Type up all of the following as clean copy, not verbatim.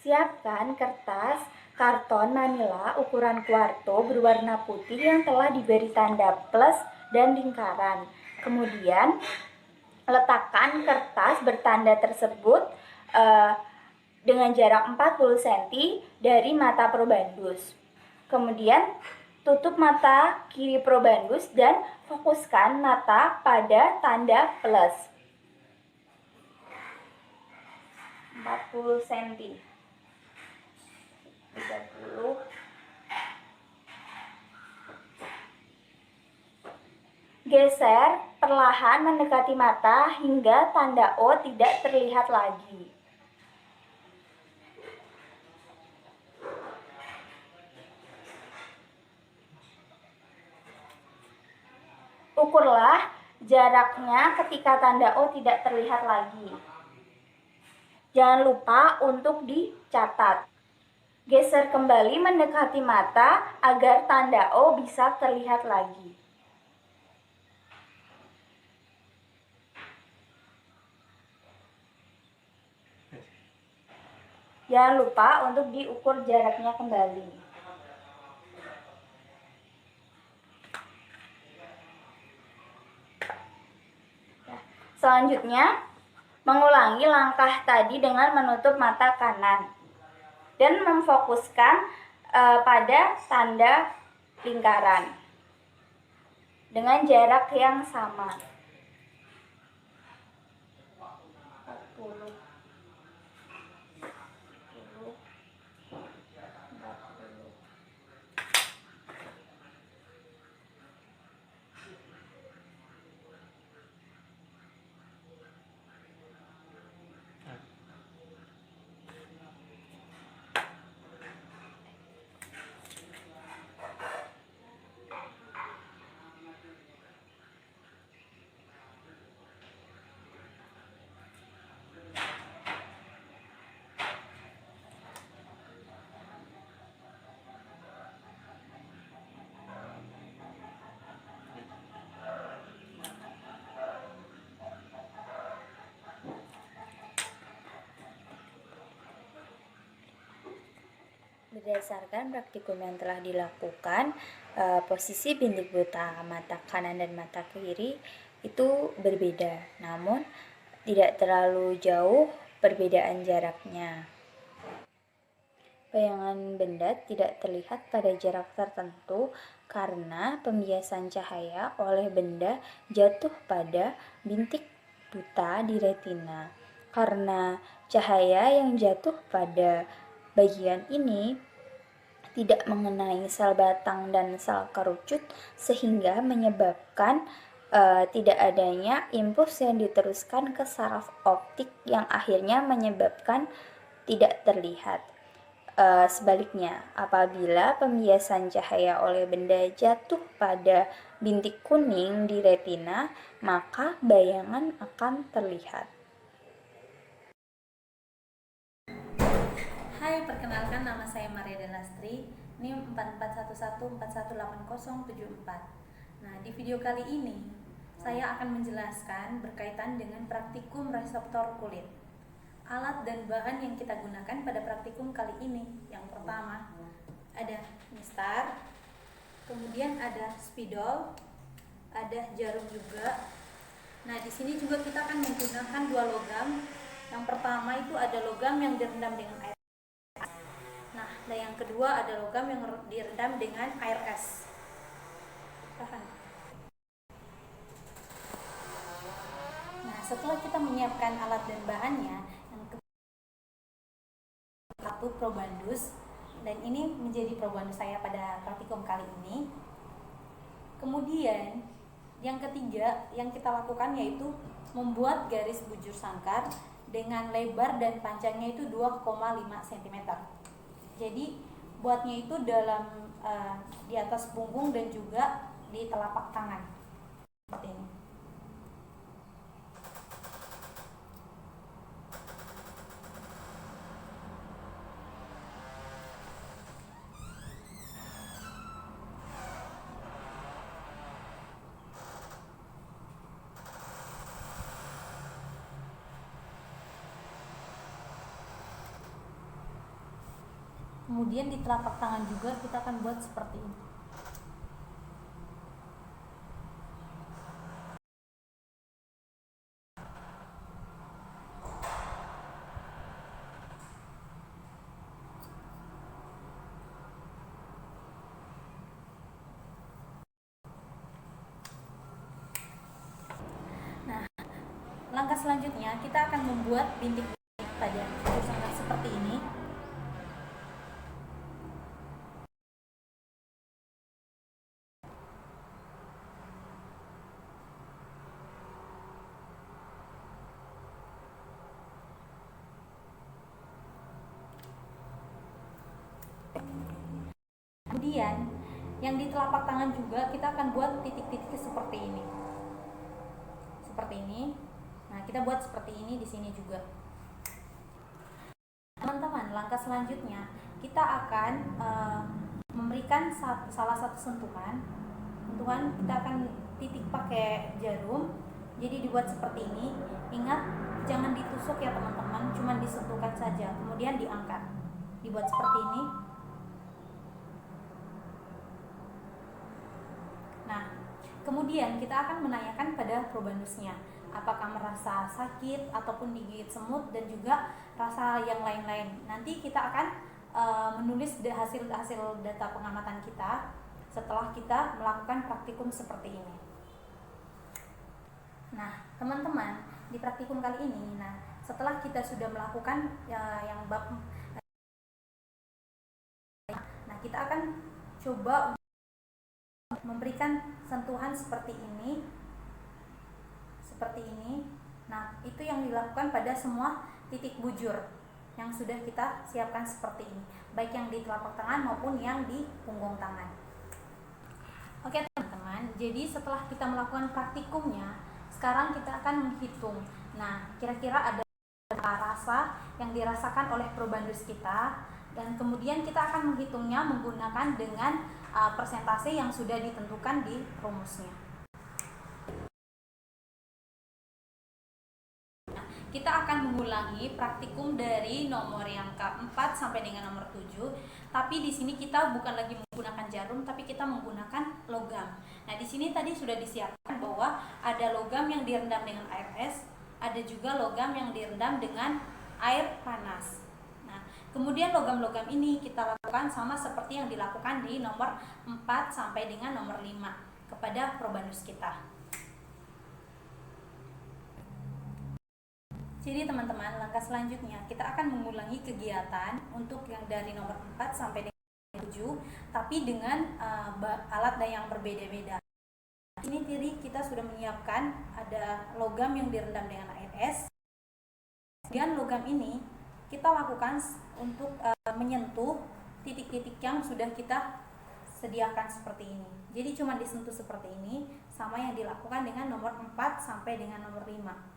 Siapkan kertas karton manila ukuran kuarto berwarna putih yang telah diberi tanda plus dan lingkaran. Kemudian letakkan kertas bertanda tersebut dengan jarak 40 cm dari mata probandus. Kemudian tutup mata kiri probandus dan fokuskan mata pada tanda plus 40 cm. 30. Geser perlahan mendekati mata hingga tanda O tidak terlihat lagi. Ukurlah jaraknya ketika tanda O tidak terlihat lagi. Jangan lupa untuk dicatat. Geser kembali mendekati mata agar tanda O bisa terlihat lagi. Jangan lupa untuk diukur jaraknya kembali. Selanjutnya, mengulangi langkah tadi dengan menutup mata kanan dan memfokuskan pada tanda lingkaran dengan jarak yang sama. 40, 10, 40. Berdasarkan praktikum yang telah dilakukan, posisi bintik buta mata kanan dan mata kiri itu berbeda, namun tidak terlalu jauh perbedaan jaraknya. Bayangan benda tidak terlihat pada jarak tertentu karena pembiasan cahaya oleh benda jatuh pada bintik buta di retina. Karena cahaya yang jatuh pada bagian ini tidak mengenai sel batang dan sel kerucut sehingga menyebabkan tidak adanya impuls yang diteruskan ke saraf optik yang akhirnya menyebabkan tidak terlihat. Sebaliknya, apabila pembiasan cahaya oleh benda jatuh pada bintik kuning di retina, maka bayangan akan terlihat. Hai, perkenalkan nama saya Maria Delastri, NIM 4411418074. Nah, di video kali ini saya akan menjelaskan berkaitan dengan praktikum reseptor kulit. Alat dan bahan yang kita gunakan pada praktikum kali ini, yang pertama ada mistar, kemudian ada spidol, ada jarum juga. Nah, di sini juga kita akan menggunakan dua logam. Yang pertama itu ada logam yang direndam dengan air. Nah, yang kedua ada logam yang direndam dengan air es. Nah, setelah kita menyiapkan alat dan bahannya, yang satu probandus, dan ini menjadi probandus saya pada praktikum kali ini. Kemudian yang ketiga yang kita lakukan yaitu membuat garis bujur sangkar dengan lebar dan panjangnya itu 2,5 cm. Jadi buatnya itu dalam di atas punggung dan juga di telapak tangan seperti ini. Kemudian di telapak tangan juga kita akan buat seperti ini. Nah, langkah selanjutnya kita akan membuat bintik-bintik pada ujung seperti ini. Kemudian yang di telapak tangan juga kita akan buat titik-titik seperti ini. Seperti ini. Nah, kita buat seperti ini di sini juga. Teman-teman, langkah selanjutnya kita akan memberikan salah satu sentuhan. Sentuhan kita akan titik pakai jarum. Jadi dibuat seperti ini. Ingat, jangan ditusuk ya teman-teman, cuma disentuhkan saja. Kemudian diangkat. Dibuat seperti ini. Nah, kemudian kita akan menanyakan pada probandusnya apakah merasa sakit ataupun digigit semut dan juga rasa yang lain-lain. Nanti kita akan menulis hasil data pengamatan kita setelah kita melakukan praktikum seperti ini. Nah, teman-teman, di praktikum kali ini, setelah kita sudah melakukan yang bab, kita akan coba memberikan sentuhan seperti ini. Nah, itu yang dilakukan pada semua titik bujur yang sudah kita siapkan seperti ini, baik yang di telapak tangan maupun yang di punggung tangan. Oke teman-teman, jadi setelah kita melakukan praktikumnya, sekarang kita akan menghitung. Nah, kira-kira ada rasa yang dirasakan oleh probandus kita, dan kemudian kita akan menghitungnya menggunakan dengan persentase yang sudah ditentukan di rumusnya. Kita akan mengulangi praktikum dari nomor yang keempat sampai dengan nomor 7. Tapi di sini kita bukan lagi menggunakan jarum, tapi kita menggunakan logam. Nah, di sini tadi sudah disiapkan bahwa ada logam yang direndam dengan air es, ada juga logam yang direndam dengan air panas. Nah, kemudian logam-logam ini kita lakukan sama seperti yang dilakukan di nomor 4 sampai dengan nomor 5 kepada probandus kita. Jadi teman-teman, langkah selanjutnya kita akan mengulangi kegiatan untuk yang dari nomor 4 sampai dengan 7, tapi dengan alat yang berbeda-beda. Ini tadi kita sudah menyiapkan ada logam yang direndam dengan air es. Kemudian logam ini kita lakukan untuk menyentuh titik-titik yang sudah kita sediakan seperti ini. Jadi cuma disentuh seperti ini, sama yang dilakukan dengan nomor 4 sampai dengan nomor 5.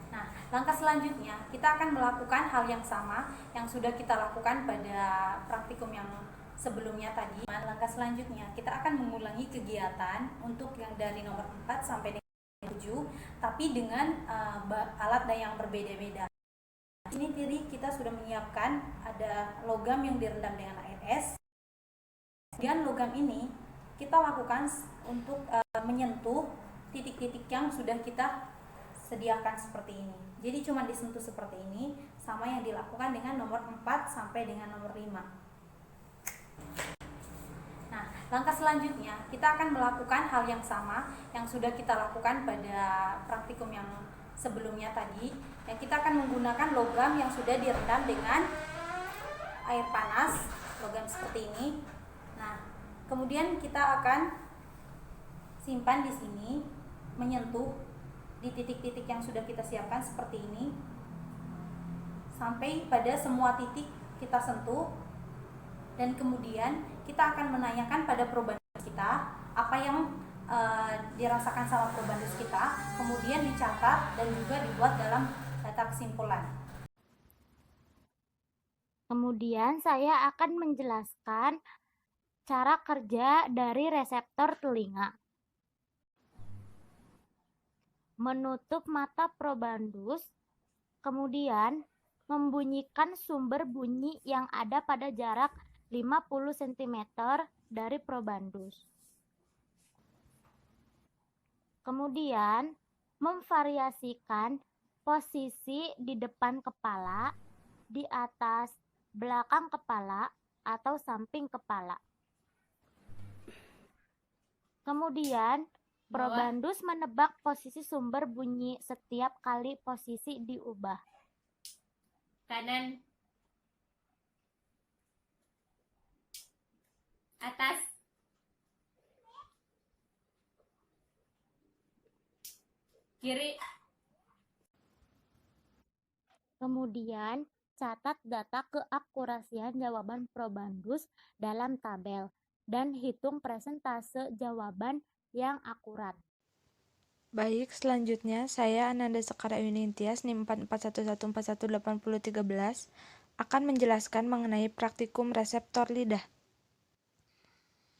Nah, langkah selanjutnya kita akan melakukan hal yang sama yang sudah kita lakukan pada praktikum yang sebelumnya tadi. Langkah selanjutnya kita akan mengulangi kegiatan untuk yang dari nomor 4 sampai dengan 7, tapi dengan alat yang berbeda-beda. Ini tadi kita sudah menyiapkan ada logam yang direndam dengan air es. Kemudian logam ini kita lakukan untuk menyentuh titik-titik yang sudah kita sediakan seperti ini. Jadi cuma disentuh seperti ini, sama yang dilakukan dengan nomor 4 sampai dengan nomor 5. Nah, langkah selanjutnya kita akan melakukan hal yang sama yang sudah kita lakukan pada praktikum yang sebelumnya tadi. Yang kita akan menggunakan logam yang sudah direndam dengan air panas, logam seperti ini. Nah, kemudian kita akan simpan di sini, menyentuh di titik-titik yang sudah kita siapkan seperti ini sampai pada semua titik kita sentuh, dan kemudian kita akan menanyakan pada probandus kita apa yang dirasakan sama probandus kita, kemudian dicatat dan juga dibuat dalam data kesimpulan. Kemudian saya akan menjelaskan cara kerja dari reseptor telinga. Menutup mata probandus, kemudian membunyikan sumber bunyi yang ada pada jarak 50 cm dari probandus. Kemudian, memvariasikan posisi di depan kepala, di atas belakang kepala, atau samping kepala. Kemudian, probandus menebak posisi sumber bunyi setiap kali posisi diubah. Kanan, atas, kiri. Kemudian, catat data keakurasian jawaban probandus dalam tabel dan hitung persentase jawaban yang akurat. Baik, selanjutnya saya Ananda Sekara Yunintias NIM 4411418013 akan menjelaskan mengenai praktikum reseptor lidah.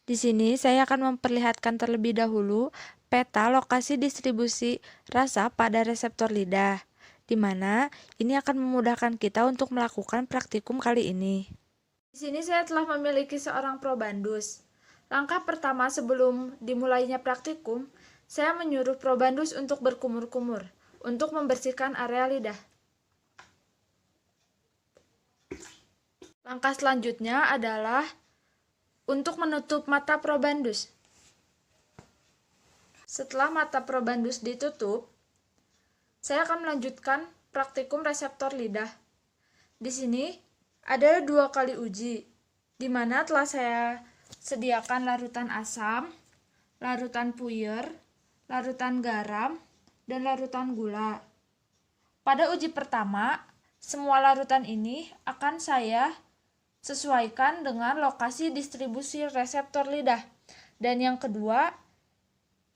Di sini saya akan memperlihatkan terlebih dahulu peta lokasi distribusi rasa pada reseptor lidah, di mana ini akan memudahkan kita untuk melakukan praktikum kali ini. Di sini saya telah memiliki seorang probandus. Langkah pertama sebelum dimulainya praktikum, saya menyuruh probandus untuk berkumur-kumur untuk membersihkan area lidah. Langkah selanjutnya adalah untuk menutup mata probandus. Setelah mata probandus ditutup, saya akan melanjutkan praktikum reseptor lidah. Di sini ada 2 kali uji, di mana telah saya sediakan larutan asam, larutan puyer, larutan garam, dan larutan gula. Pada uji pertama, semua larutan ini akan saya sesuaikan dengan lokasi distribusi reseptor lidah. Dan yang kedua,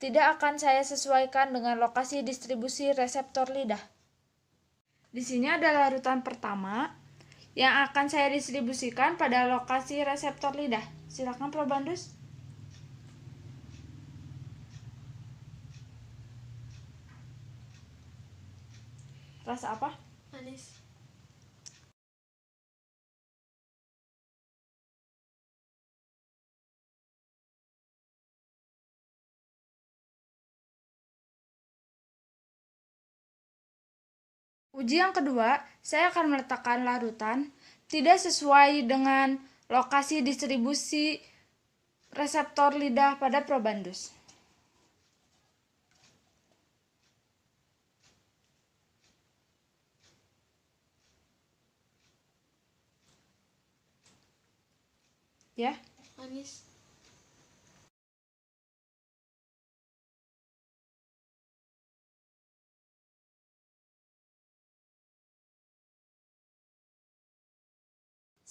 tidak akan saya sesuaikan dengan lokasi distribusi reseptor lidah. Di sini ada larutan pertama yang akan saya distribusikan pada lokasi reseptor lidah. Silakan probandus. Rasa apa? Manis. Uji yang kedua, saya akan meletakkan larutan tidak sesuai dengan lokasi distribusi reseptor lidah pada probandus. Ya. Manis.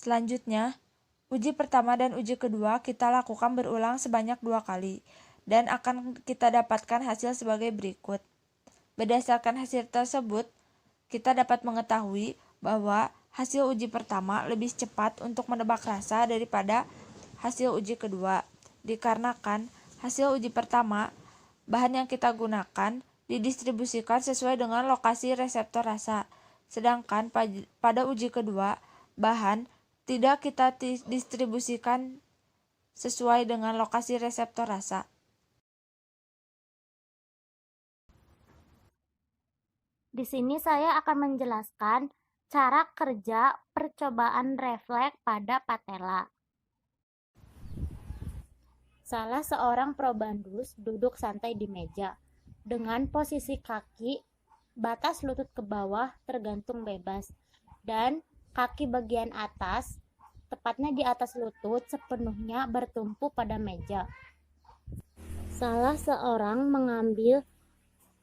Selanjutnya, uji pertama dan uji kedua kita lakukan berulang sebanyak 2 kali dan akan kita dapatkan hasil sebagai berikut. Berdasarkan hasil tersebut, kita dapat mengetahui bahwa hasil uji pertama lebih cepat untuk menebak rasa daripada hasil uji kedua, dikarenakan hasil uji pertama, bahan yang kita gunakan didistribusikan sesuai dengan lokasi reseptor rasa, sedangkan pada uji kedua, bahan tidak kita distribusikan sesuai dengan lokasi reseptor rasa. Di sini saya akan menjelaskan cara kerja percobaan refleks pada patella. Salah seorang probandus duduk santai di meja dengan posisi kaki batas lutut ke bawah tergantung bebas dan kaki bagian atas, tepatnya di atas lutut, sepenuhnya bertumpu pada meja. Salah seorang mengambil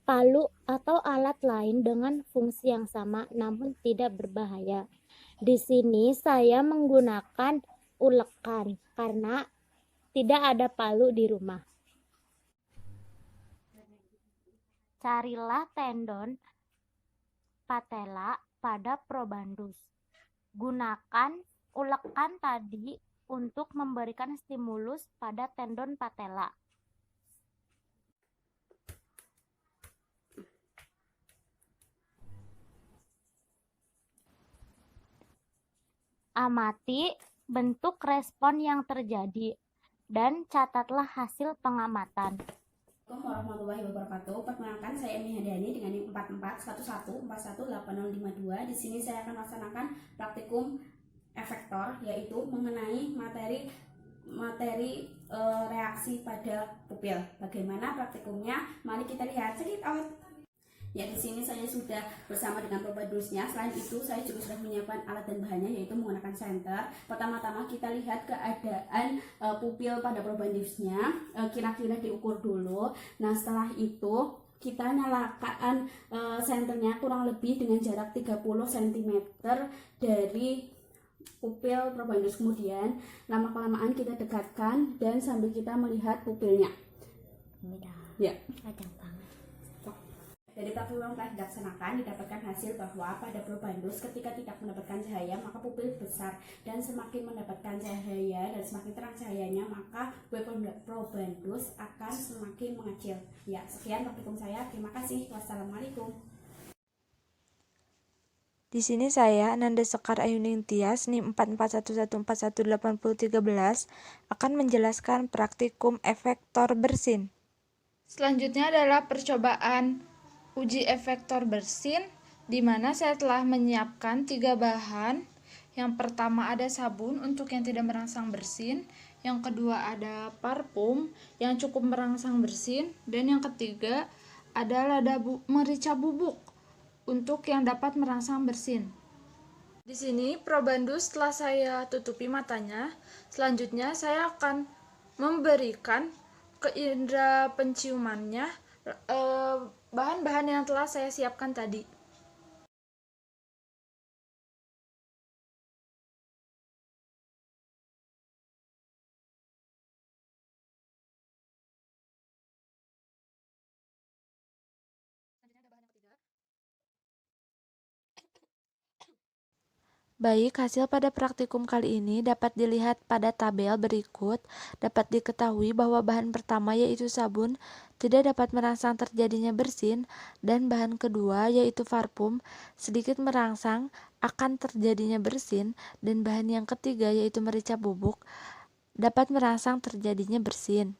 palu atau alat lain dengan fungsi yang sama namun tidak berbahaya. Di sini saya menggunakan ulekan karena tidak ada palu di rumah. Carilah tendon patella pada probandus. Gunakan ulekan tadi untuk memberikan stimulus pada tendon patella. Amati bentuk respon yang terjadi dan catatlah hasil pengamatan. Assalamualaikum warahmatullahi wabarakatuh. Perkenalkan, saya Emi Hadiani dengan NIM 441141418052. Di sini saya akan melaksanakan praktikum efektor, yaitu mengenai materi reaksi pada pupil. Bagaimana praktikumnya? Mari kita lihat. Check it out. Ya, di sini saya sudah bersama dengan probandusnya. Selain itu, saya juga sudah menyiapkan alat dan bahannya, yaitu menggunakan senter. Pertama-tama kita lihat keadaan pupil pada probandusnya, kira-kira diukur dulu. Nah, setelah itu kita nyalakan senternya kurang lebih dengan jarak 30 cm dari pupil probandus. Kemudian lama-kelamaan kita dekatkan dan sambil kita melihat pupilnya. Ya. Dari praktikum yang telah dilaksanakan, didapatkan hasil bahwa pada probandus ketika tidak mendapatkan cahaya maka pupil besar, dan semakin mendapatkan cahaya dan semakin terang cahayanya maka probandus akan semakin mengecil. Ya, sekian praktikum saya. Terima kasih. Wassalamualaikum. Di sini saya, Ananda Sekar Ayuning Tias, NIM 4411418013, akan menjelaskan praktikum efektor bersin. Selanjutnya adalah percobaan uji efektor bersin, di mana saya telah menyiapkan 3 bahan. Yang pertama ada sabun untuk yang tidak merangsang bersin, yang kedua ada parfum yang cukup merangsang bersin, dan yang ketiga ada lada merica bubuk untuk yang dapat merangsang bersin. Di sini probandus telah saya tutupi matanya. Selanjutnya saya akan memberikan ke indera penciumannya bahan-bahan yang telah saya siapkan tadi. Baik, hasil pada praktikum kali ini dapat dilihat pada tabel berikut. Dapat diketahui bahwa bahan pertama yaitu sabun tidak dapat merangsang terjadinya bersin, dan bahan kedua yaitu parfum sedikit merangsang akan terjadinya bersin, dan bahan yang ketiga yaitu merica bubuk dapat merangsang terjadinya bersin.